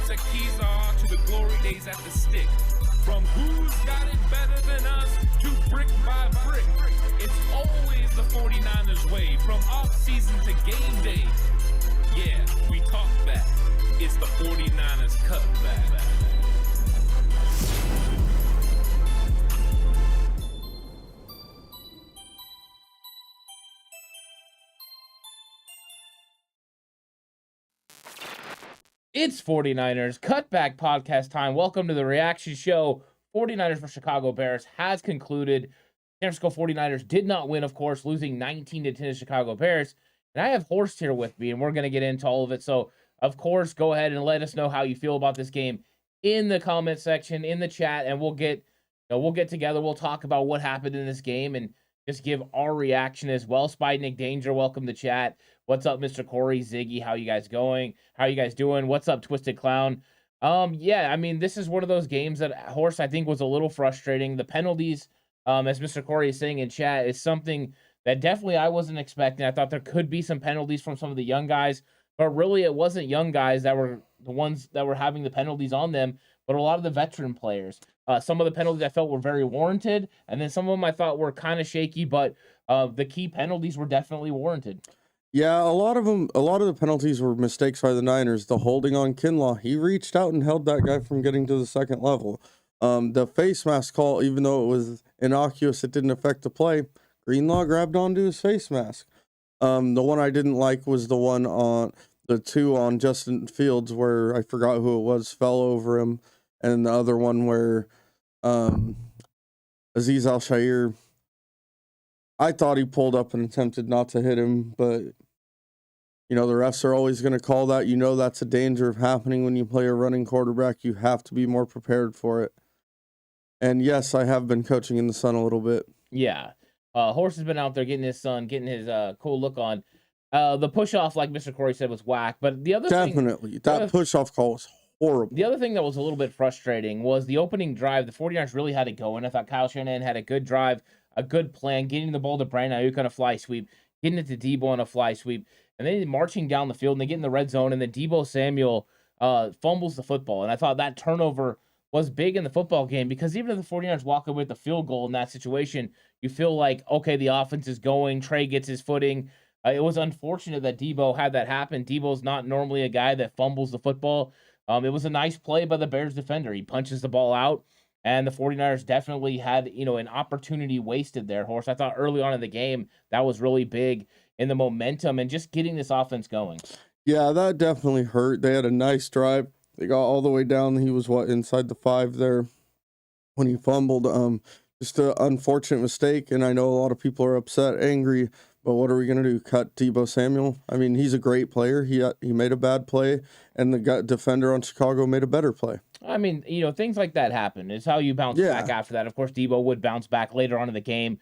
what the keys are to the glory days at the stick. From who's got it better than us to brick by brick. It's always the 49ers way, from off-season to game day. Yeah, we talk back. It's the 49ers Cutback. It's 49ers Cutback Podcast time. Welcome to the reaction show. 49ers for Chicago Bears has concluded. San Francisco 49ers did not win, of course, losing 19-10 to Chicago Bears. And I have Horst here with me, and we're going to get into all of it. So, of course, go ahead and let us know how you feel about this game in the comment section, in the chat, and we'll get together. We'll talk about what happened in this game and just give our reaction as well. Spy Nick Danger, welcome to chat. What's up, Mr. Corey, Ziggy? How you guys going? How you guys doing? What's up, Twisted Clown? Yeah, I mean, this is one of those games that Horst, I think, was a little frustrating. The penalties, as Mr. Corey is saying in chat, is something that definitely I wasn't expecting. I thought there could be some penalties from some of the young guys, but really it wasn't young guys that were the ones that were having the penalties on them, but a lot of the veteran players. Some of the penalties I felt were very warranted, and then some of them I thought were kind of shaky, but the key penalties were definitely warranted. Yeah, a lot of the penalties were mistakes by the Niners. The holding on Kinlaw, he reached out and held that guy from getting to the second level. The face mask call, even though it was innocuous, it didn't affect the play. Greenlaw grabbed onto his face mask. The one I didn't like was the one on the two on Justin Fields where I forgot who it was, fell over him, and the other one where Azeez Al-Shaair, I thought he pulled up and attempted not to hit him, but the refs are always going to call that. That's a danger of happening when you play a running quarterback. You have to be more prepared for it. And yes, I have been coaching in the sun a little bit. Yeah. Horst has been out there getting his sun, getting his cool look on. The push-off, like Mr. Corey said, was whack. But the other Definitely. That push-off call was horrible. The other thing that was a little bit frustrating was the opening drive. The 49ers really had it going. I thought Kyle Shanahan had a good drive, a good plan, getting the ball to Brandon Ayuk on a fly sweep, getting it to Debo on a fly sweep, and then marching down the field, and they get in the red zone, and then Debo Samuel fumbles the football. And I thought that turnover was big in the football game because even if the 49ers walk away with the field goal in that situation, you feel like, okay, the offense is going, Trey gets his footing. It was unfortunate that Debo had that happen. Debo's not normally a guy that fumbles the football. It was a nice play by the Bears defender. He punches the ball out, and the 49ers definitely had, an opportunity wasted there, Horst. I thought early on in the game that was really big in the momentum and just getting this offense going. Yeah, that definitely hurt. They had a nice drive. They got all the way down. He was, inside the 5 there when he fumbled. Just an unfortunate mistake, and I know a lot of people are upset, angry, but what are we going to do, cut Debo Samuel? I mean, he's a great player. He made a bad play, and the defender on Chicago made a better play. I mean, things like that happen. It's how you bounce back after that. Of course, Debo would bounce back later on in the game.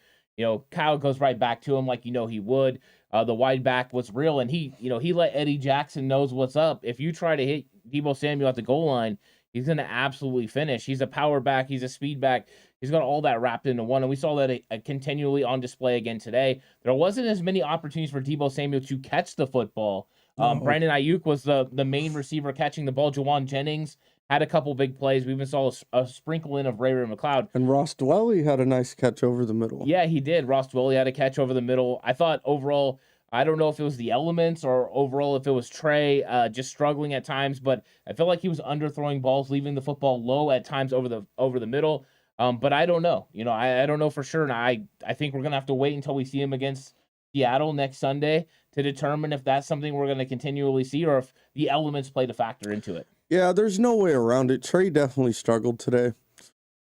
Kyle goes right back to him like he would. The wide back was real, and he let Eddie Jackson knows what's up. If you try to hit Debo Samuel at the goal line, he's going to absolutely finish. He's a power back. He's a speed back. He's got all that wrapped into one, and we saw that continually on display again today. There wasn't as many opportunities for Debo Samuel to catch the football. Brandon Ayuk was the main receiver catching the ball. Juwan Jennings had a couple big plays. We even saw a sprinkle in of Ray McLeod. And Ross Dwelley had a nice catch over the middle. Yeah, he did. Ross Dwelley had a catch over the middle. I thought overall, I don't know if it was the elements or overall if it was Trey just struggling at times, but I felt like he was underthrowing balls, leaving the football low at times over the middle. But I don't know. I don't know for sure. And I think we're going to have to wait until we see him against Seattle next Sunday to determine if that's something we're going to continually see or if the elements played a factor into it. Yeah, there's no way around it. Trey definitely struggled today.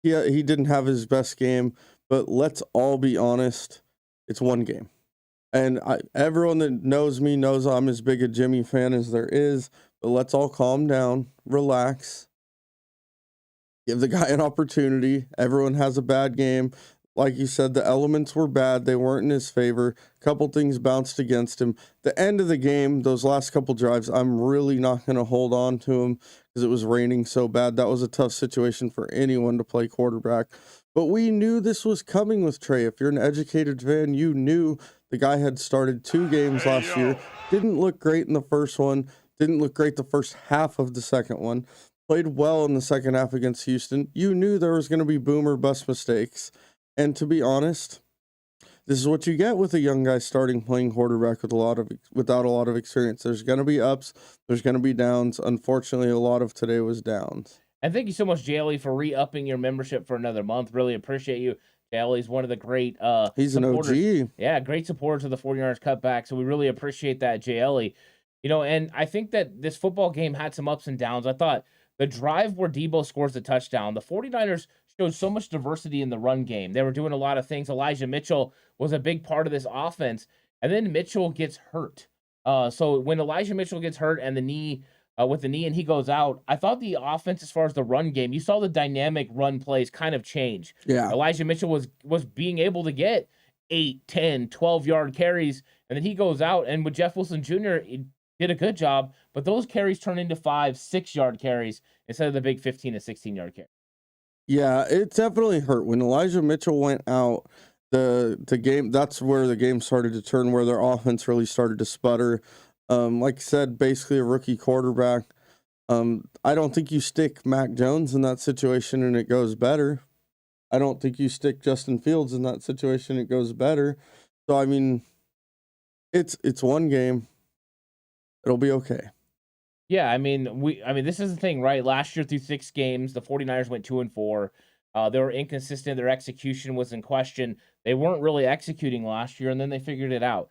Yeah, he didn't have his best game, but let's all be honest. It's one game. And everyone that knows me knows I'm as big a Jimmy fan as there is, but let's all calm down, relax, give the guy an opportunity. Everyone has a bad game. Like you said, the elements were bad. They weren't in his favor. A couple things bounced against him. The end of the game, those last couple drives, I'm really not going to hold on to him because it was raining so bad. That was a tough situation for anyone to play quarterback. But we knew this was coming with Trey. If you're an educated fan, you knew the guy had started 2 games last year. Didn't look great in the first one. Didn't look great the first half of the second one. played well in the second half against Houston. You knew there was going to be boom or bust mistakes. And to be honest, this is what you get with a young guy starting playing quarterback without a lot of experience. There's going to be ups, there's going to be downs. Unfortunately, a lot of today was downs. And thank you so much, JLE, for re-upping your membership for another month. Really appreciate you. JLE is one of the great He's supporters. an OG. Yeah, great supporters of the 49ers Cutback. So we really appreciate that, JLE. And I think that this football game had some ups and downs. I thought the drive where Debo scores the touchdown, the 49ers showed so much diversity in the run game. They were doing a lot of things. Elijah Mitchell was a big part of this offense. And then Mitchell gets hurt. So when Elijah Mitchell gets hurt and with the knee and he goes out, I thought the offense as far as the run game, you saw the dynamic run plays kind of change. Yeah. Elijah Mitchell was being able to get 8, 10, 12-yard carries, and then he goes out. And with Jeff Wilson Jr., he did a good job, but those carries turn into 5, 6-yard carries instead of the big 15 to 16-yard carry. Yeah, it definitely hurt. When Elijah Mitchell went out, the game, that's where the game started to turn, where their offense really started to sputter. Like I said, basically a rookie quarterback. I don't think you stick Mac Jones in that situation and it goes better. I don't think you stick Justin Fields in that situation, it goes better. So, I mean, it's one game. It'll be okay. Yeah, I mean, this is the thing, right? Last year through 6 games, the 49ers went 2-4. They were inconsistent. Their execution was in question. They weren't really executing last year, and then they figured it out.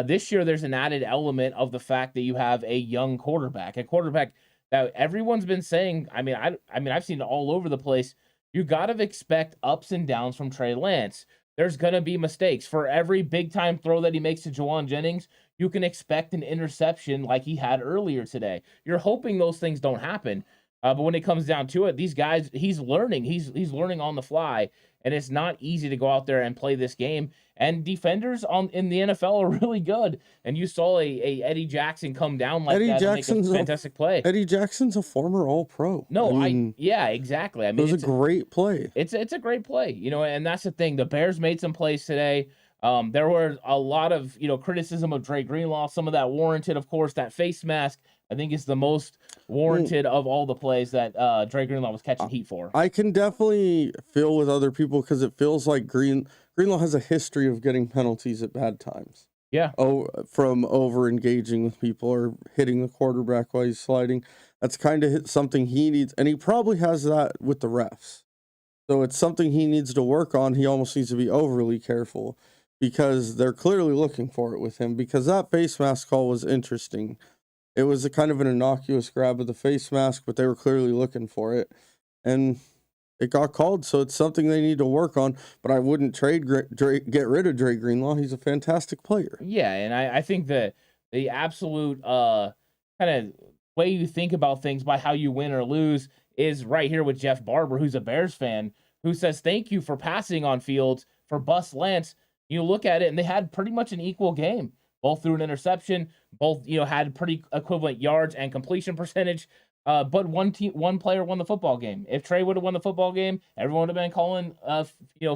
This year, there's an added element of the fact that you have a young quarterback, a quarterback that everyone's been saying. I've seen it all over the place. You got to expect ups and downs from Trey Lance. There's going to be mistakes. For every big-time throw that he makes to Juwan Jennings, you can expect an interception like he had earlier today. You're hoping those things don't happen. But when it comes down to it, these guys, he's learning. He's learning on the fly, and it's not easy to go out there and play this game. And defenders in the NFL are really good. And you saw a Eddie Jackson come down like that and make a fantastic play. Eddie Jackson's a former All-Pro. No, yeah, exactly. It was a great play. It's a great play, and that's the thing. The Bears made some plays today. There were a lot of, criticism of Dre Greenlaw. Some of that warranted, of course. That face mask, I think, is the most warranted of all the plays that Dre Greenlaw was catching heat for. I can definitely feel with other people because it feels like Greenlaw has a history of getting penalties at bad times. Yeah. From over-engaging with people or hitting the quarterback while he's sliding. That's kind of something he needs. And he probably has that with the refs. So it's something he needs to work on. He almost needs to be overly careful, because they're clearly looking for it with him, because that face mask call was interesting. It was a kind of an innocuous grab of the face mask, but they were clearly looking for it, and it got called, so it's something they need to work on, but I wouldn't get rid of Dre Greenlaw. He's a fantastic player. Yeah, and I think the absolute kind of way you think about things by how you win or lose is right here with Jeff Barber, who's a Bears fan, who says, thank you for passing on Fields for bust Lance. You look at it, and they had pretty much an equal game. Both threw an interception. Both, had pretty equivalent yards and completion percentage. But one player won the football game. If Trey would have won the football game, everyone would have been calling,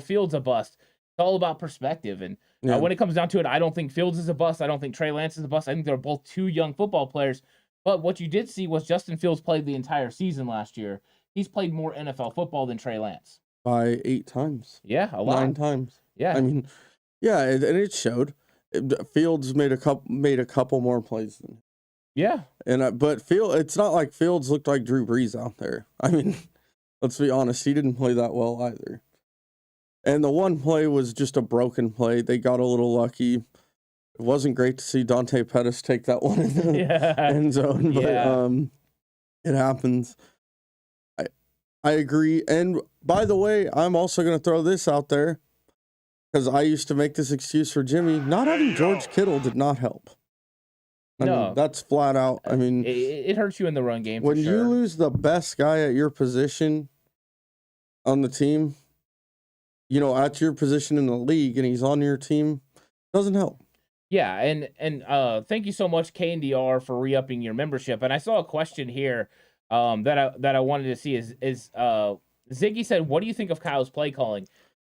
Fields a bust. It's all about perspective. And when it comes down to it, I don't think Fields is a bust. I don't think Trey Lance is a bust. I think they're both two young football players. But what you did see was Justin Fields played the entire season last year. He's played more NFL football than Trey Lance. By 8 times. Yeah, a lot. 9 times. Yeah. Yeah, and it showed. Fields made a couple more plays than him. Yeah. But it's not like Fields looked like Drew Brees out there. Let's be honest, he didn't play that well either. And the one play was just a broken play. They got a little lucky. It wasn't great to see Dante Pettis take that one in the end zone, but it happens. I agree. And by the way, I'm also going to throw this out there, because I used to make this excuse for Jimmy. Not having George Kittle did not help. I mean, that's flat out. It hurts you in the run game. When you lose the best guy at your position on the team, at your position in the league, and he's on your team, doesn't help. Yeah, and thank you so much, KNDR, for re-upping your membership. And I saw a question here that I wanted to see is Ziggy said, what do you think of Kyle's play calling?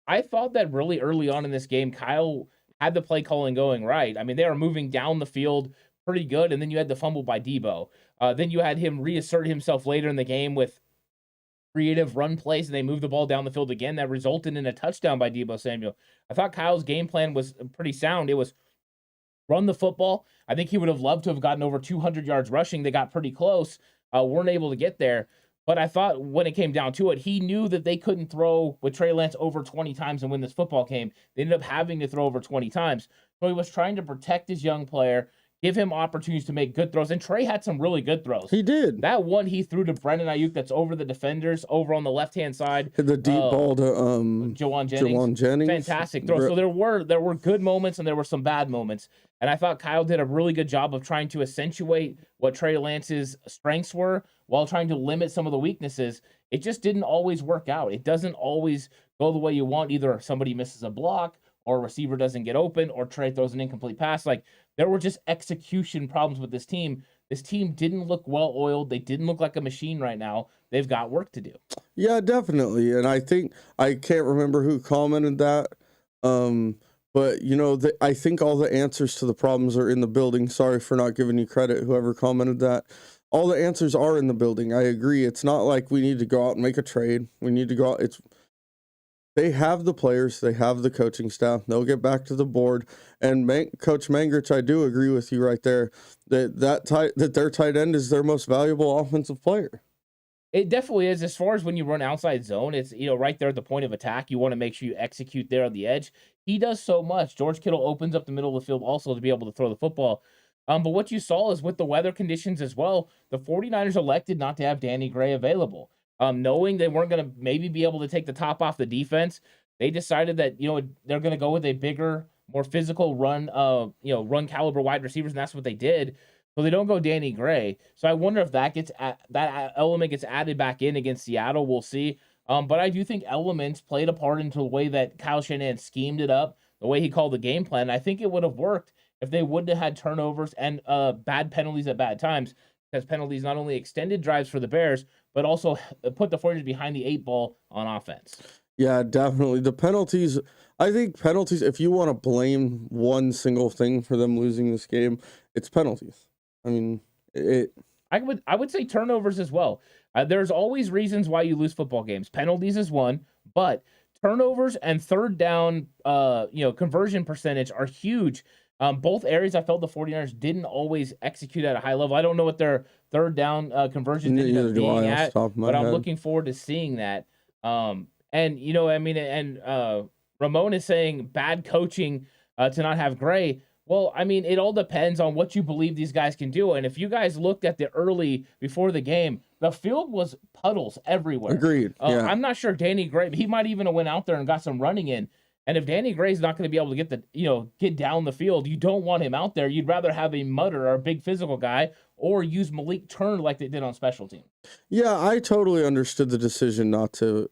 I thought that really early on in this game, Kyle had the play calling going right. They were moving down the field pretty good, and then you had the fumble by Debo. Then you had him reassert himself later in the game with creative run plays, and they moved the ball down the field again. That resulted in a touchdown by Debo Samuel. I thought Kyle's game plan was pretty sound. It was run the football. I think he would have loved to have gotten over 200 yards rushing. They got pretty close, weren't able to get there. But I thought when it came down to it, he knew that they couldn't throw with Trey Lance over 20 times and win this football game. They ended up having to throw over 20 times. So he was trying to protect his young player, give him opportunities to make good throws. And Trey had some really good throws. He did. That one he threw to Brandon Ayuk that's over the defenders, over on the left-hand side. The deep ball to Jawan Jennings. Fantastic throw. So there were good moments and there were some bad moments. And I thought Kyle did a really good job of trying to accentuate what Trey Lance's strengths were while trying to limit some of the weaknesses. It just didn't always work out. It doesn't always go the way you want. Either somebody misses a block, or a receiver doesn't get open, or Trey throws an incomplete pass. Like, there were just execution problems with this team. This team didn't look well-oiled. They didn't look like a machine right now. They've got work to do. Yeah, definitely. And I think, I can't remember who commented that, but, you know, I think all the answers to the problems are in the building. Sorry for not giving you credit, whoever commented that. All the answers are in the building. I agree. It's not like we need to go out and make a trade. We need to go out. They have the players. They have the coaching staff. They'll get back to the board. And Coach Mangrich, I do agree with you right there that their tight end is their most valuable offensive player. It definitely is. As far as when you run outside zone, it's, you know, right there at the point of attack. You want to make sure you execute there on the edge. He does so much. George Kittle opens up the middle of the field also to be able to throw the football. But what you saw is with the weather conditions as well, the 49ers elected not to have Danny Gray available. Knowing they weren't going to maybe be able to take the top off the defense, they decided that, you know, they're going to go with a bigger, more physical run caliber wide receivers, and that's what they did. So they don't go Danny Gray. So I wonder if that element gets added back in against Seattle. We'll see. But I do think elements played a part into the way that Kyle Shanahan schemed it up, the way he called the game plan. I think it would have worked if they wouldn't have had turnovers and bad penalties at bad times, because penalties not only extended drives for the Bears, but also put the 49ers behind the 8 ball on offense. Yeah, definitely. The penalties, I think penalties, if you want to blame one single thing for them losing this game, it's penalties. I mean, I would say turnovers as well. There's always reasons why you lose football games. Penalties is one, but turnovers and third down, conversion percentage are huge. Both areas I felt the 49ers didn't always execute at a high level. I don't know what their third down conversion ended up being at, but I'm looking forward to seeing that. Ramon is saying bad coaching to not have Gray. Well, I mean, it all depends on what you believe these guys can do. And if you guys looked at the early before the game, the field was puddles everywhere. Agreed. Yeah. I'm not sure Danny Gray, he might even have went out there and got some running in. And if Danny Gray's not going to be able to get down the field, you don't want him out there. You'd rather have a mutter or a big physical guy, or use Malik Turner like they did on special teams. Yeah, I totally understood the decision not to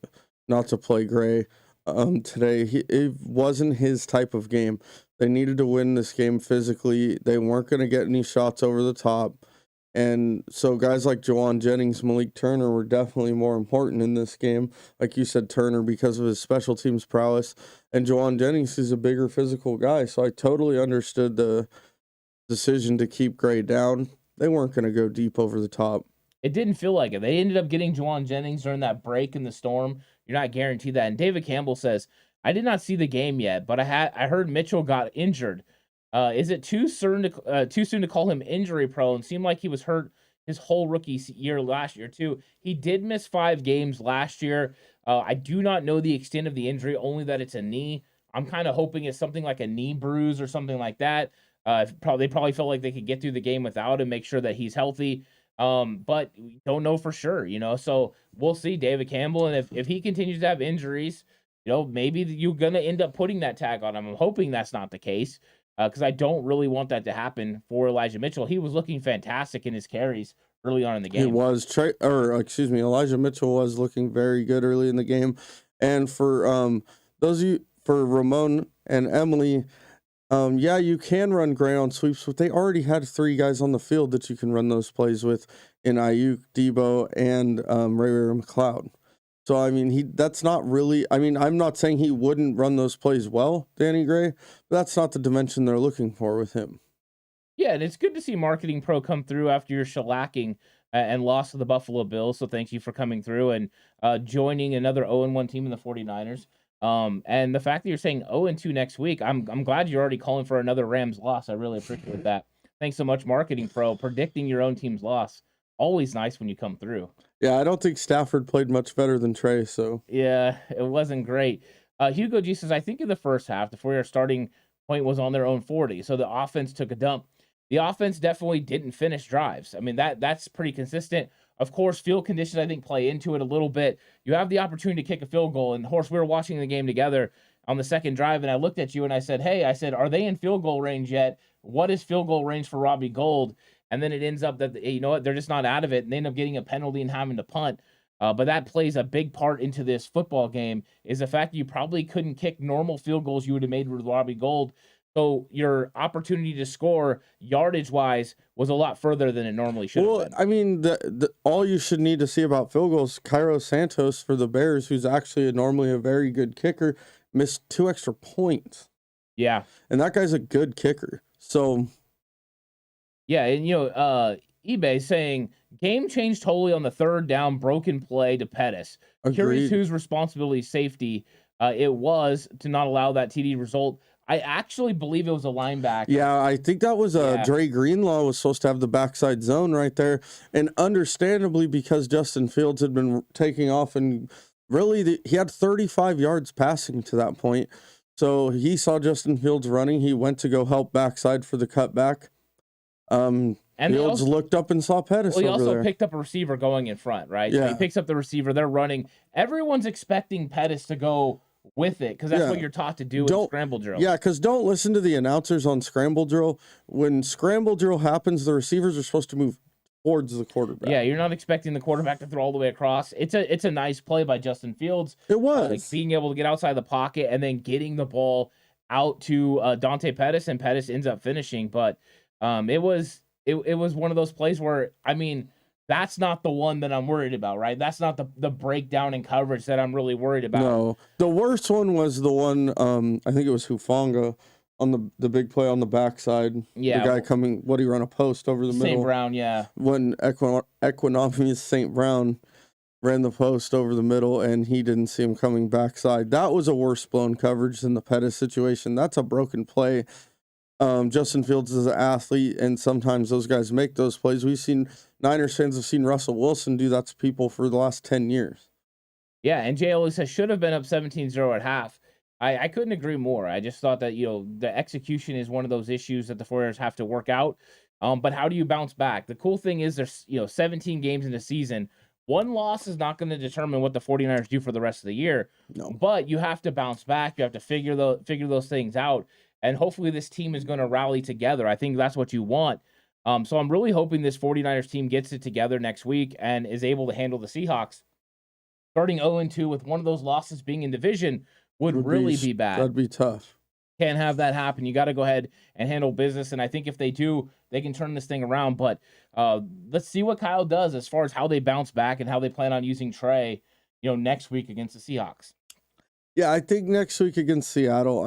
play Gray today. It wasn't his type of game. They needed to win this game physically. They weren't going to get any shots over the top. And so guys like Jawan Jennings, Malik Turner were definitely more important in this game. Like you said, Turner because of his special teams prowess. And Jawan Jennings is a bigger physical guy. So I totally understood the decision to keep Gray down. They weren't going to go deep over the top. It didn't feel like it. They ended up getting Jawan Jennings during that break in the storm. You're not guaranteed that. And David Campbell says, I did not see the game yet, but I heard Mitchell got injured. Is it too soon to call him injury prone? Seemed like he was hurt his whole rookie year last year too. He did miss 5 games last year. I do not know the extent of the injury, only that it's a knee. I'm kind of hoping it's something like a knee bruise or something like that. They probably felt like they could get through the game without him, make sure that he's healthy. But we don't know for sure, so we'll see David Campbell. And if he continues to have injuries, maybe you're going to end up putting that tag on him. I'm hoping that's not the case, because I don't really want that to happen for Elijah Mitchell. He was looking fantastic in his carries early on in the game. He was. Elijah Mitchell was looking very good early in the game. And for those of you, for Ramon and Emily, you can run Gray on sweeps, but they already had 3 guys on the field that you can run those plays with in Ayuk, Debo, and Ray McLeod. So, I mean, that's not really, I'm not saying he wouldn't run those plays well, Danny Gray, but that's not the dimension they're looking for with him. Yeah, and it's good to see Marketing Pro come through after your shellacking and loss to the Buffalo Bills. So thank you for coming through and joining another 0-1 team in the 49ers. And the fact that you're saying 0-2 next week, I'm glad you're already calling for another Rams loss. I really appreciate that. Thanks so much, Marketing Pro, predicting your own team's loss. Always nice when you come through. Yeah, I don't think Stafford played much better than Trey, so. Yeah, it wasn't great. Hugo G says, I think in the first half, the 49ers starting point was on their own 40, so the offense took a dump. The offense definitely didn't finish drives. I mean, that's pretty consistent. Of course, field conditions, I think, play into it a little bit. You have the opportunity to kick a field goal, and Horse, we were watching the game together on the second drive, and I looked at you and I said, are they in field goal range yet? What is field goal range for Robbie Gould? And then it ends up that, you know what, they're just not out of it, and they end up getting a penalty and having to punt. But that plays a big part into this football game, is the fact that you probably couldn't kick normal field goals you would have made with Robbie Gould. So your opportunity to score yardage-wise was a lot further than it normally should have been. I mean, all you should need to see about field goals, Cairo Santos for the Bears, who's actually normally a very good kicker, missed 2 extra points. Yeah. And that guy's a good kicker. So. Yeah, and, eBay saying, game changed totally on the third down broken play to Pettis. Agreed. Curious whose responsibility safety it was to not allow that TD result. I actually believe it was a linebacker. Yeah, I think that was Dre Greenlaw was supposed to have the backside zone right there. And understandably, because Justin Fields had been taking off and really he had 35 yards passing to that point. So he saw Justin Fields running. He went to go help backside for the cutback. And Fields looked up and saw Pettis over there. Well, he also picked up a receiver going in front, right? Yeah. So he picks up the receiver. They're running. Everyone's expecting Pettis to go with it because that's what you're taught to do in scramble drill. Yeah, because don't listen to the announcers on scramble drill. When scramble drill happens, the receivers are supposed to move towards the quarterback. Yeah, you're not expecting the quarterback to throw all the way across. It's a nice play by Justin Fields. It was. Like being able to get outside the pocket and then getting the ball out to Dante Pettis, and Pettis ends up finishing. But it was one of those plays where, I mean, that's not the one that I'm worried about, right? That's not the breakdown in coverage that I'm really worried about. No, the worst one was the one, I think it was Hufanga on the big play on the backside. Yeah. The guy coming, he run a post over the middle? St. Brown, yeah. When Equanimous St. Brown ran the post over the middle and he didn't see him coming backside. That was a worse blown coverage than the Pettis situation. That's a broken play. Justin Fields is an athlete, and sometimes those guys make those plays. Niners fans have seen Russell Wilson do that to people for the last 10 years. Yeah, and JLE says should have been up 17-0 at half. I couldn't agree more. I just thought that, the execution is one of those issues that the 49ers have to work out. But how do you bounce back? The cool thing is there's, 17 games in the season. One loss is not going to determine what the 49ers do for the rest of the year. No. But you have to bounce back. You have to figure those things out. And hopefully this team is going to rally together. I think that's what you want. So I'm really hoping this 49ers team gets it together next week and is able to handle the Seahawks. Starting 0-2 with one of those losses being in division would really be bad. That'd be tough. Can't have that happen. You got to go ahead and handle business. And I think if they do, they can turn this thing around. But let's see what Kyle does as far as how they bounce back and how they plan on using Trey, next week against the Seahawks. Yeah, I think next week against Seattle,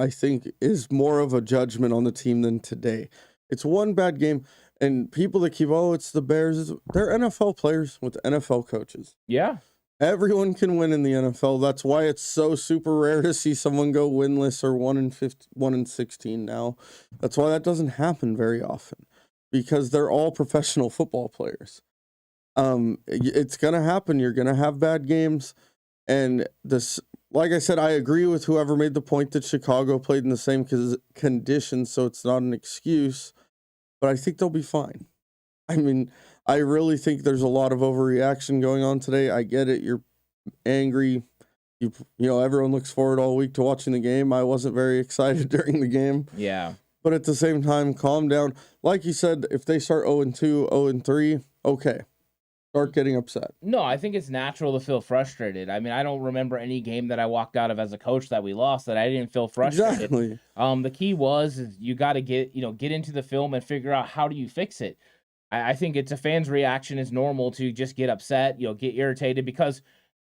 is more of a judgment on the team than today. It's one bad game, and people that keep, it's the Bears, they're NFL players with NFL coaches. Yeah. Everyone can win in the NFL. That's why it's so super rare to see someone go winless or 1-16 now. That's why that doesn't happen very often, because they're all professional football players. It's going to happen. You're going to have bad games, and this... Like I said, I agree with whoever made the point that Chicago played in the same conditions, so it's not an excuse, but I think they'll be fine. I mean, I really think there's a lot of overreaction going on today. I get it. You're angry. Everyone looks forward all week to watching the game. I wasn't very excited during the game. Yeah. But at the same time, calm down. Like you said, if they start 0-2, 0-3, okay. Start getting upset. No, I think it's natural to feel frustrated. I mean, I don't remember any game that I walked out of as a coach that we lost that I didn't feel frustrated. Exactly. The key is you got to get into the film and figure out how do you fix it. I think it's a fan's reaction is normal to just get upset, get irritated because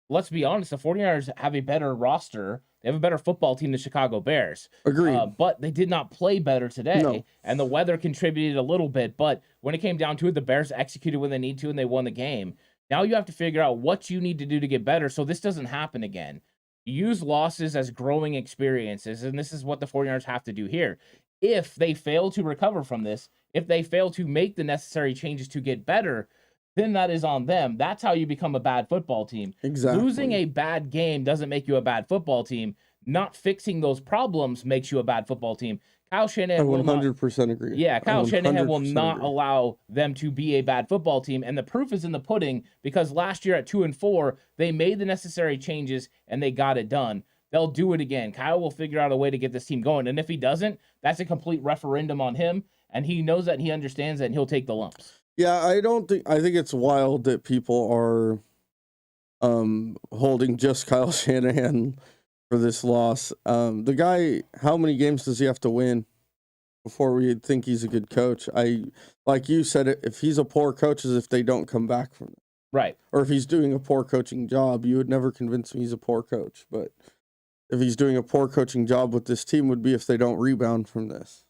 let's be honest, the 49ers have a better roster They have a better football team than Chicago Bears. Agreed. But they did not play better today. No. And the weather contributed a little bit. But when it came down to it, the Bears executed when they need to, and they won the game. Now you have to figure out what you need to do to get better so this doesn't happen again. Use losses as growing experiences, and this is what the 49ers have to do here. If they fail to recover from this, if they fail to make the necessary changes to get better, then that is on them. That's how you become a bad football team. Exactly. Losing a bad game doesn't make you a bad football team. Not fixing those problems makes you a bad football team. Kyle Shanahan I 100% agree. Yeah, Kyle Shanahan will not agree. allow them to be a bad football team, and the proof is in the pudding because last year at 2-4, they made the necessary changes and they got it done. They'll do it again. Kyle will figure out a way to get this team going, and if he doesn't, that's a complete referendum on him, and he knows that, and he understands that, and he'll take the lumps. Yeah, I think it's wild that people are holding just Kyle Shanahan for this loss. The guy, how many games does he have to win before we think he's a good coach? Like you said, if he's a poor coach, is if they don't come back from it. Right. Or if he's doing a poor coaching job, you would never convince me he's a poor coach. But if he's doing a poor coaching job with this team, would be if they don't rebound from this.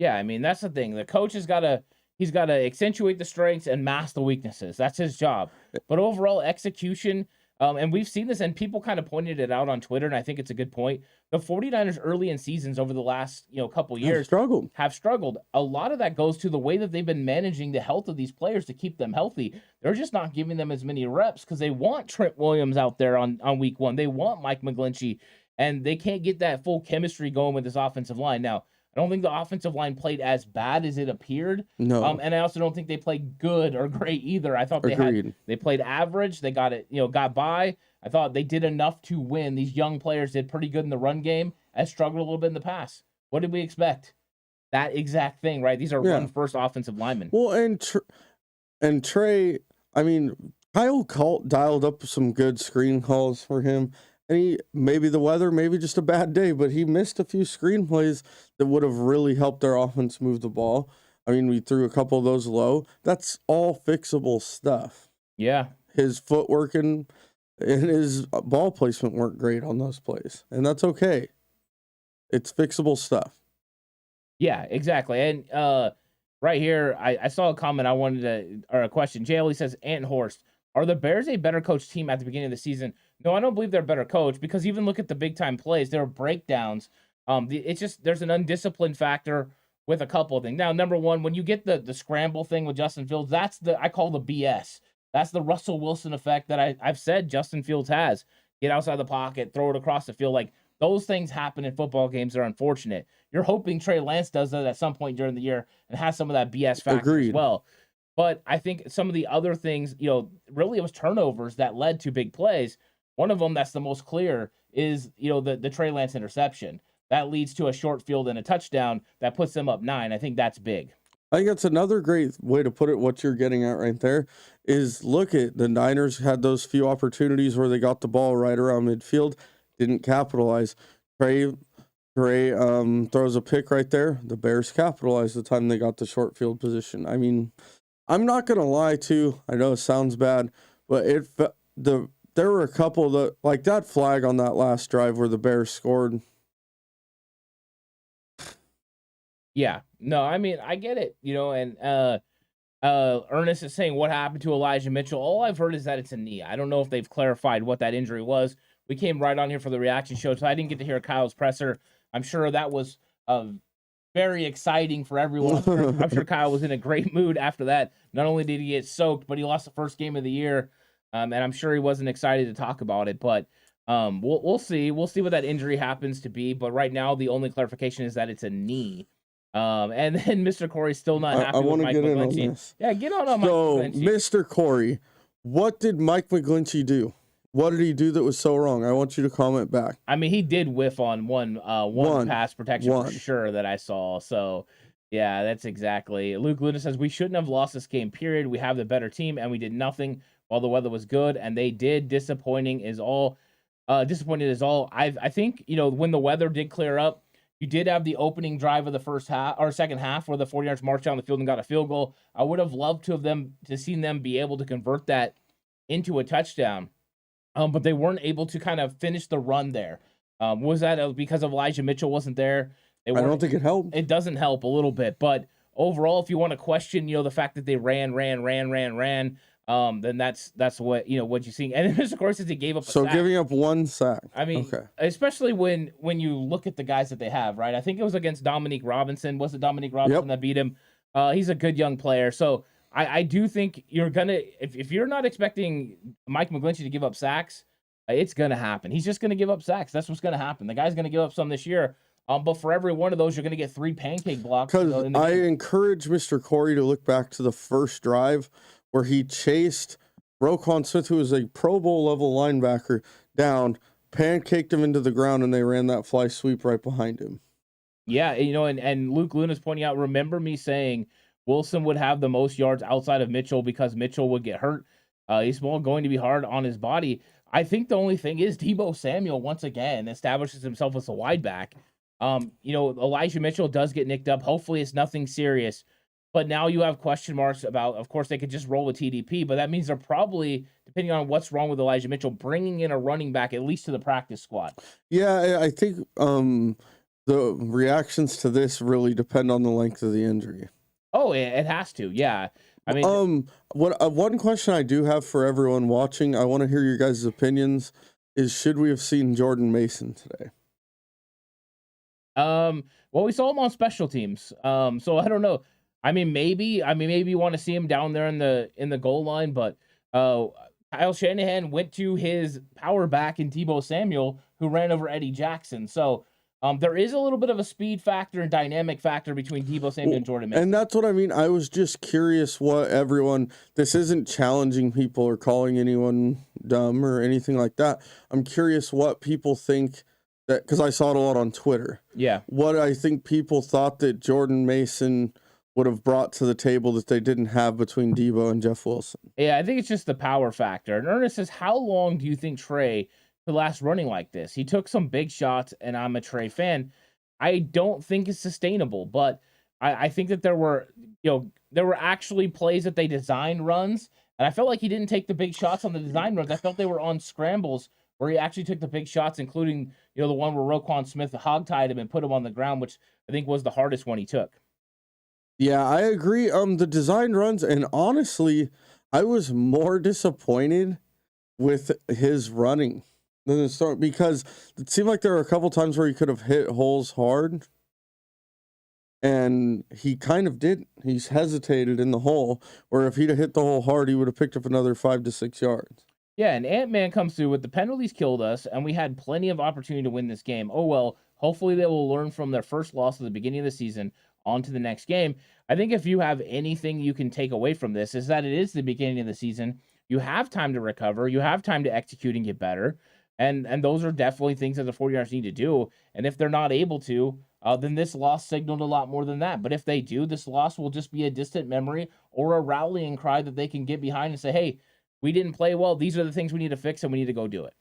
Yeah, I mean, that's the thing. The coach he's got to accentuate the strengths and mask the weaknesses. That's his job. But overall execution, and we've seen this, and people kind of pointed it out on Twitter, and I think it's a good point. The 49ers early in seasons over the last couple years have struggled. A lot of that goes to the way that they've been managing the health of these players to keep them healthy. They're just not giving them as many reps because they want Trent Williams out there on week 1. They want Mike McGlinchey, and they can't get that full chemistry going with this offensive line. Now, I don't think the offensive line played as bad as it appeared. No. And I also don't think they played good or great either. I thought they played average. They got it, got by. I thought they did enough to win. These young players did pretty good in the run game. I struggled a little bit in the pass. What did we expect? That exact thing, right? These are run-first offensive linemen. Well, and Trey, I mean, Kyle dialed up some good screen calls for him. And maybe the weather, maybe just a bad day, but he missed a few screen plays that would have really helped their offense move the ball. I mean, we threw a couple of those low. That's all fixable stuff. Yeah. His footwork and his ball placement weren't great on those plays, and that's okay. It's fixable stuff. Yeah, exactly. And right here, I saw a comment or a question. JLE says, Ant Horst, are the Bears a better coach team at the beginning of the season? No, I don't believe they're a better coach because even look at the big-time plays. There are breakdowns. It's just there's an undisciplined factor with a couple of things. Now, number one, when you get the scramble thing with Justin Fields, I call the BS. That's the Russell Wilson effect that I've said Justin Fields has. Get outside the pocket, throw it across the field. Like, those things happen in football games. They're unfortunate. You're hoping Trey Lance does that at some point during the year and has some of that BS factor as well. But I think some of the other things, really it was turnovers that led to big plays. One of them that's the most clear is, the Trey Lance interception. That leads to a short field and a touchdown that puts them up 9. I think that's big. I think that's another great way to put it. What you're getting at right there is look at the Niners had those few opportunities where they got the ball right around midfield, didn't capitalize. Trey throws a pick right there. The Bears capitalized the time they got the short field position. I mean, I'm not going to lie too. I know it sounds bad, but there were a couple that, like that flag on that last drive where the Bears scored. Yeah, no, I mean, I get it, and Ernest is saying what happened to Elijah Mitchell. All I've heard is that it's a knee. I don't know if they've clarified what that injury was. We came right on here for the reaction show, so I didn't get to hear Kyle's presser. I'm sure that was very exciting for everyone. I'm sure Kyle was in a great mood after that. Not only did he get soaked, but he lost the first game of the year, and I'm sure he wasn't excited to talk about it. But we'll see. We'll see what that injury happens to be. But right now, the only clarification is that it's a knee. And then Mr. Corey's still not happy with Mike McGlinchey. Yeah, get on Mike McGlinchey. Mr. Corey, what did Mike McGlinchey do? What did he do that was so wrong? I want you to comment back. I mean, he did whiff on one pass protection for sure that I saw. So, yeah, that's exactly. Luke Luna says, we shouldn't have lost this game, period. We have the better team, and we did nothing while the weather was good, and they did. Disappointing is all. Disappointed is all. I think, when the weather did clear up, you did have the opening drive of the first half or second half where the 49ers marched down the field and got a field goal. I would have loved to seen them be able to convert that into a touchdown. But they weren't able to kind of finish the run there. Was that because Elijah Mitchell wasn't there? I don't think it helped. It doesn't help a little bit, but overall, if you want to question, the fact that they ran, then that's what what you see. And then of course, he gave up. So giving up one sack. I mean, okay. Especially when you look at the guys that they have, right? I think it was against Dominique Robinson. Was it Dominique Robinson that beat him? He's a good young player, so I do think you're gonna if you're not expecting Mike McGlinchey to give up sacks, it's gonna happen. He's just gonna give up sacks. That's what's gonna happen. The guy's gonna give up some this year. But for every one of those, you're going to get 3 pancake blocks. Because I encourage Mr. Corey to look back to the first drive where he chased Roquan Smith, who was a Pro Bowl level linebacker, down, pancaked him into the ground, and they ran that fly sweep right behind him. Yeah, and Luke Luna's pointing out, remember me saying Wilson would have the most yards outside of Mitchell because Mitchell would get hurt. He's going to be hard on his body. I think the only thing is Deebo Samuel, once again, establishes himself as a wide back. Elijah Mitchell does get nicked up. Hopefully it's nothing serious. But now you have question marks about, of course, they could just roll with TDP, but that means they're probably, depending on what's wrong with Elijah Mitchell, bringing in a running back at least to the practice squad. Yeah, I think the reactions to this really depend on the length of the injury. Oh, it has to, yeah. I mean, one question I do have for everyone watching, I want to hear your guys' opinions, is should we have seen Jordan Mason today? Well, we saw him on special teams. So I don't know. I mean, maybe you want to see him down there in the goal line, but Kyle Shanahan went to his power back in Deebo Samuel, who ran over Eddie Jackson. So there is a little bit of a speed factor and dynamic factor between Deebo Samuel and Jordan Mason. And that's what I mean. I was just curious what this isn't challenging people or calling anyone dumb or anything like that. I'm curious what people think. Because I saw it a lot on Twitter. Yeah. What I think people thought that Jordan Mason would have brought to the table that they didn't have between Deebo and Jeff Wilson. Yeah, I think it's just the power factor. And Ernest says, how long do you think Trey could last running like this? He took some big shots, and I'm a Trey fan. I don't think it's sustainable, but I think that there were actually plays that they designed runs, and I felt like he didn't take the big shots on the design runs. I felt they were on scrambles where he actually took the big shots, including, the one where Roquan Smith hogtied him and put him on the ground, which I think was the hardest one he took. Yeah, I agree. The design runs, and honestly, I was more disappointed with his running than the start because it seemed like there were a couple times where he could have hit holes hard, and he kind of did. He's hesitated in the hole, where if he'd have hit the hole hard, he would have picked up another 5 to 6 yards. Yeah, and Ant-Man comes through with the penalties killed us, and we had plenty of opportunity to win this game. Oh, well, hopefully they will learn from their first loss at the beginning of the season on to the next game. I think if you have anything you can take away from this is that it is the beginning of the season. You have time to recover. You have time to execute and get better. And those are definitely things that the 49ers need to do. And if they're not able to, then this loss signaled a lot more than that. But if they do, this loss will just be a distant memory or a rallying cry that they can get behind and say, hey, we didn't play well. These are the things we need to fix, and we need to go do it.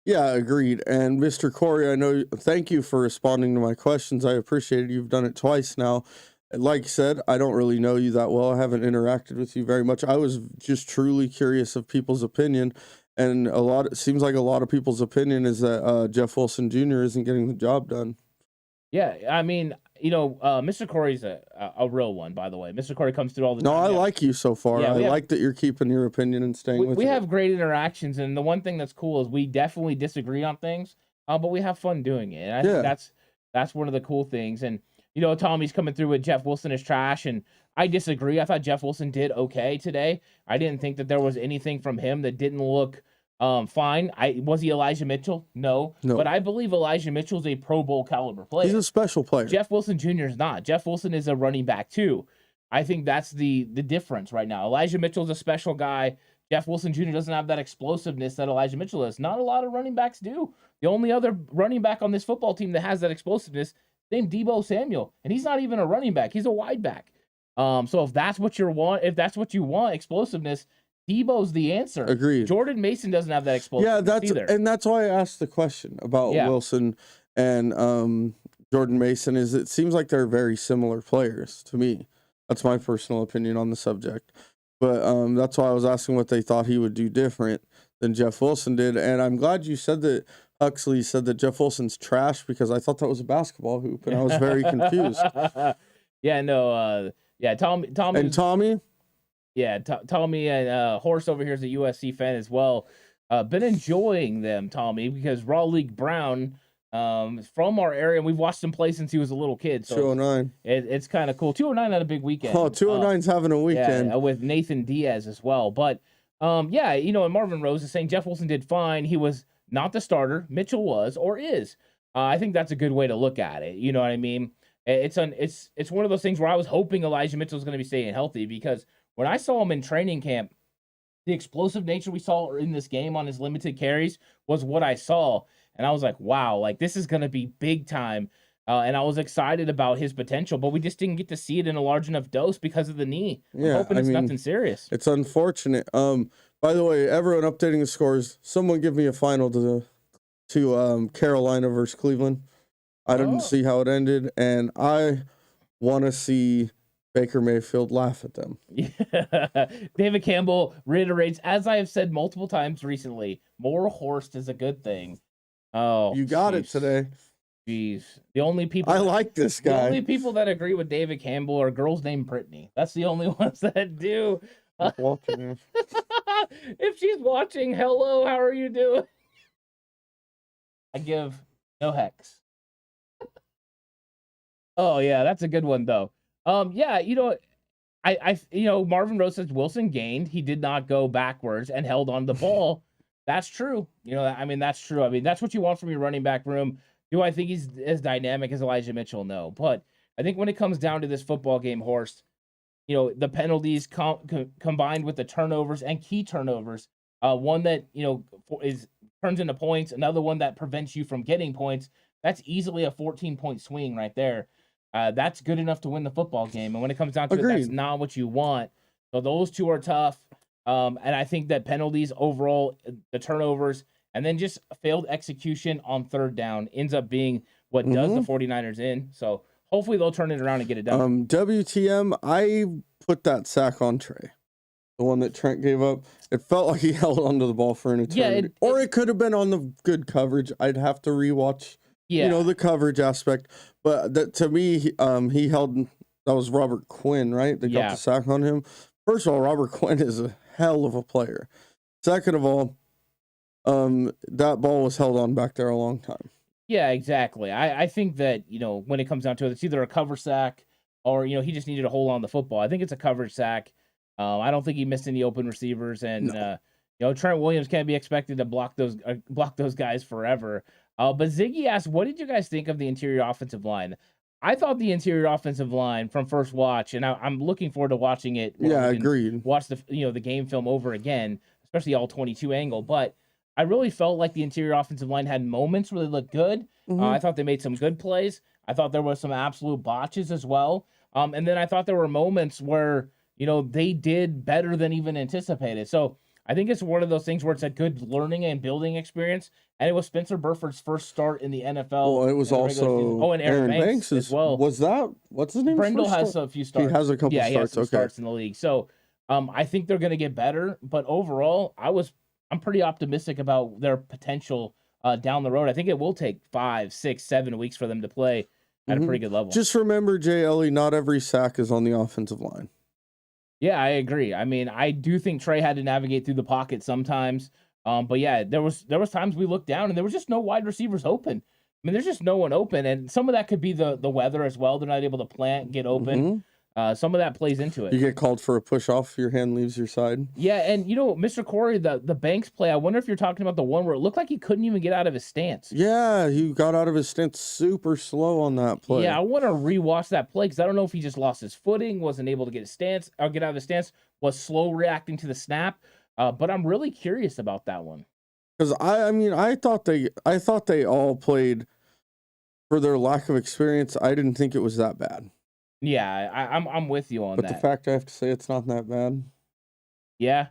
Yeah, agreed. And Mr. Corey, thank you for responding to my questions. I appreciate it. You've done it twice now. Like I said, I don't really know you that well. I haven't interacted with you very much. I was just truly curious of people's opinion. And it seems like a lot of people's opinion is that Jeff Wilson Jr. isn't getting the job done. Yeah, I mean, Mr. Corey's a real one, by the way. Mr. Corey comes through all the time. No, I like you so far. I like that you're keeping your opinion and staying with it. We have great interactions, and the one thing that's cool is we definitely disagree on things, but we have fun doing it. And I think that's one of the cool things. And, Tommy's coming through with Jeff Wilson is trash, and I disagree. I thought Jeff Wilson did okay today. I didn't think that there was anything from him that didn't look fine. Was he Elijah Mitchell? No. But I believe Elijah Mitchell's a Pro Bowl caliber player. He's a special player. Jeff Wilson Jr. is not. Jeff Wilson is a running back too. I think that's the difference right now. Elijah Mitchell's a special guy. Jeff Wilson Jr. doesn't have that explosiveness that Elijah Mitchell is. Not a lot of running backs do. The only other running back on this football team that has that explosiveness named Deebo Samuel, and he's not even a running back. He's a wide back. So if that's what you want, explosiveness, Deebo's the answer. Agreed. Jordan Mason doesn't have that explosiveness either. And that's why I asked the question about Wilson and Jordan Mason. Is it seems like they're very similar players to me. That's my personal opinion on the subject. But that's why I was asking what they thought he would do different than Jeff Wilson did. And I'm glad you said that Huxley said that Jeff Wilson's trash because I thought that was a basketball hoop, and I was very confused. Yeah, no, Tommy. And Tommy? Yeah, Tommy and Horst over here is a USC fan as well. Been enjoying them, Tommy, because Raw League Brown from our area, and we've watched him play since he was a little kid. So 209. It's kind of cool. 209 had a big weekend. Oh, 209's having a weekend. Yeah, with Nathan Diaz as well. But, and Marvin Rose is saying Jeff Wilson did fine. He was not the starter. Mitchell was or is. I think that's a good way to look at it. You know what I mean? It's one of those things where I was hoping Elijah Mitchell was going to be staying healthy, because when I saw him in training camp, the explosive nature we saw in this game on his limited carries was what I saw. And I was like, wow, like this is going to be big time. And I was excited about his potential, but we just didn't get to see it in a large enough dose because of the knee. I'm hoping it's nothing serious. It's unfortunate. By the way, everyone updating the scores. Someone give me a final to Carolina versus Cleveland. I didn't see how it ended, and I want to see Baker Mayfield laugh at them. Yeah. David Campbell reiterates, as I have said multiple times recently, more Horst is a good thing. Oh, you got it today. Jeez. The only people I like this guy. The only people that agree with David Campbell are girls named Brittany. That's the only ones that do. Watching If she's watching, hello, how are you doing? I give no hex. Oh yeah, that's a good one though. I Marvin Rose says Wilson gained. He did not go backwards and held on the ball. That's true. That's true. That's what you want from your running back room. Do I think he's as dynamic as Elijah Mitchell? No. But I think when it comes down to this football game, Horst, the penalties combined with the turnovers and key turnovers, one that, turns into points, another one that prevents you from getting points, that's easily a 14-point swing right there. That's good enough to win the football game. And when it comes down to it, that's not what you want. So those two are tough. And I think that penalties overall, the turnovers, and then just failed execution on third down ends up being what does the 49ers in. So hopefully they'll turn it around and get it done. WTM, I put that sack on Trey. The one that Trent gave up. It felt like he held onto the ball for an eternity. Or it could have been on the good coverage. I'd have to rewatch, the coverage aspect. But to me, he held, that was Robert Quinn, right? They got the sack on him. First of all, Robert Quinn is a hell of a player. Second of all, that ball was held on back there a long time. Yeah, exactly. I think that, when it comes down to it, it's either a cover sack or, he just needed to hold on the football. I think it's a coverage sack. I don't think he missed any open receivers, and Trent Williams can't be expected to block those guys forever. But Ziggy asked, what did you guys think of the interior offensive line? I thought the interior offensive line from first watch, and I'm looking forward to watching it. Yeah, agreed. Watch the game film over again, especially all 22 angle. But I really felt like the interior offensive line had moments where they looked good. I thought they made some good plays. I thought there was some absolute botches as well. And then I thought there were moments where they did better than even anticipated. So I think it's one of those things where it's a good learning and building experience. And it was Spencer Burford's first start in the NFL. Well, it was also and Aaron Banks as well. Was that, what's his name? Brendel has a few starts. He has a couple starts. He has some starts in the league. So I think they're going to get better. But overall, I'm pretty optimistic about their potential down the road. I think it will take 5, 6, 7 weeks for them to play at a pretty good level. Just remember, Jay Ellie, not every sack is on the offensive line. Yeah, I agree. I do think Trey had to navigate through the pocket sometimes. But yeah, there was times we looked down and there was just no wide receivers open. There's just no one open, and some of that could be the weather as well. They're not able to plant and get open. Some of that plays into it. You get called for a push off, your hand leaves your side. Yeah, and Mr. Corey, the Banks play, I wonder if you're talking about the one where it looked like he couldn't even get out of his stance. Yeah, he got out of his stance super slow on that play. Yeah, I want to rewatch that play because I don't know if he just lost his footing, wasn't able to get his stance or get out of his stance, was slow reacting to the snap. But I'm really curious about that one. Because I thought they all played for their lack of experience. I didn't think it was that bad. Yeah, I'm with you on that. But the fact I have to say it's not that bad. Yeah.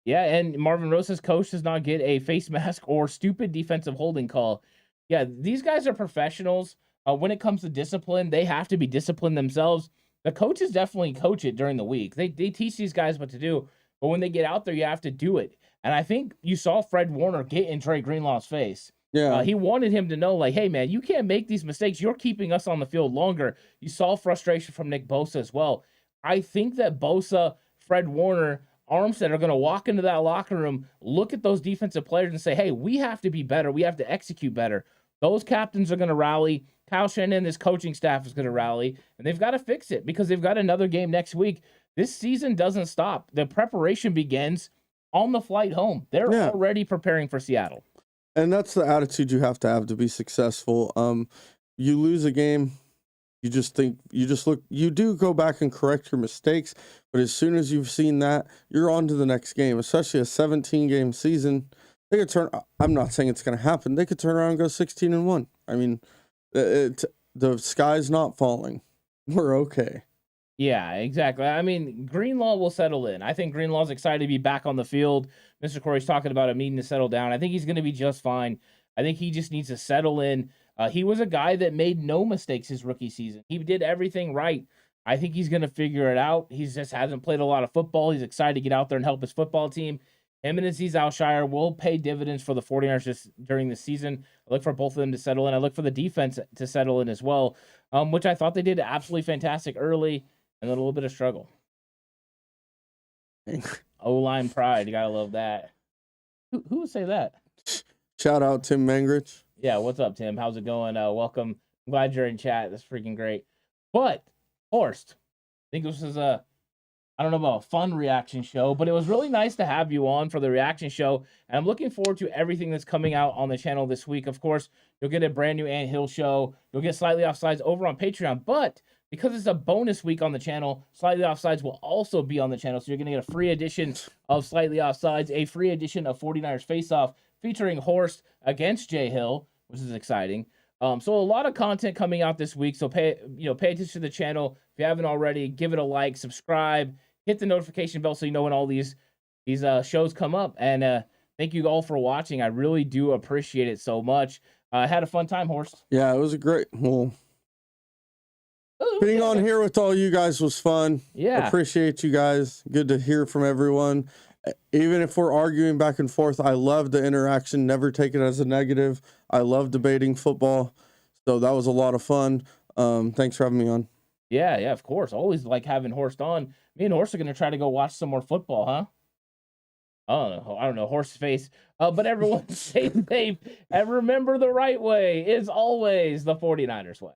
Yeah, and Marvin Rosa's coach does not get a face mask or stupid defensive holding call. Yeah, these guys are professionals. When it comes to discipline, they have to be disciplined themselves. The coaches definitely coach it during the week. They teach these guys what to do, but when they get out there, you have to do it. And I think you saw Fred Warner get in Trey Greenlaw's face. Yeah. He wanted him to know, like, hey, man, you can't make these mistakes. You're keeping us on the field longer. You saw frustration from Nick Bosa as well. I think that Bosa, Fred Warner, Armstead are going to walk into that locker room, look at those defensive players and say, hey, we have to be better. We have to execute better. Those captains are going to rally. Kyle Shanahan, this coaching staff is going to rally, and they've got to fix it because they've got another game next week. This season doesn't stop. The preparation begins on the flight home. They're already preparing for Seattle. And that's the attitude you have to be successful. You lose a game, you do go back and correct your mistakes, but as soon as you've seen that, you're on to the next game, especially a 17-game season. They could I'm not saying it's going to happen. They could turn around and go 16-1. I mean, the sky's not falling. We're okay. Yeah, exactly. I mean, Greenlaw will settle in. I think Greenlaw's excited to be back on the field. Mr. Corey's talking about him needing to settle down. I think he's going to be just fine. I think he just needs to settle in. He was a guy that made no mistakes his rookie season. He did everything right. I think he's going to figure it out. He just hasn't played a lot of football. He's excited to get out there and help his football team. Him and Azeez Al-Shire will pay dividends for the 49ers during the season. I look for both of them to settle in. I look for the defense to settle in as well, which I thought they did absolutely fantastic early, and then a little bit of struggle. O-line pride. You got to love that. Who would say that? Shout out Tim Mangrich. Yeah, what's up, Tim? How's it going? Welcome. I'm glad you're in chat. That's freaking great. But, Horst, I think this is I don't know about a fun reaction show, but it was really nice to have you on for the reaction show. And I'm looking forward to everything that's coming out on the channel this week. Of course, you'll get a brand new Ant Hill show. You'll get Slightly Offsides over on Patreon. But because it's a bonus week on the channel, Slightly Offsides will also be on the channel. So you're going to get a free edition of Slightly Offsides, a free edition of 49ers Face Off featuring Horst against Jay Hill, which is exciting. So a lot of content coming out this week. So pay attention to the channel. If you haven't already, give it a like, subscribe, hit the notification bell so you know when all these shows come up. And thank you all for watching. I really do appreciate it so much. I had a fun time, Horst. Yeah, it was a great. Well, being on here with all you guys was fun. Yeah, appreciate you guys. Good to hear from everyone. Even if we're arguing back and forth, I love the interaction. Never take it as a negative. I love debating football. So that was a lot of fun. Thanks for having me on. Yeah, of course. Always like having Horst on. Me and Horst are going to try to go watch some more football, huh? I don't know, Horse face. But everyone stay safe. And remember, the right way is always the 49ers way.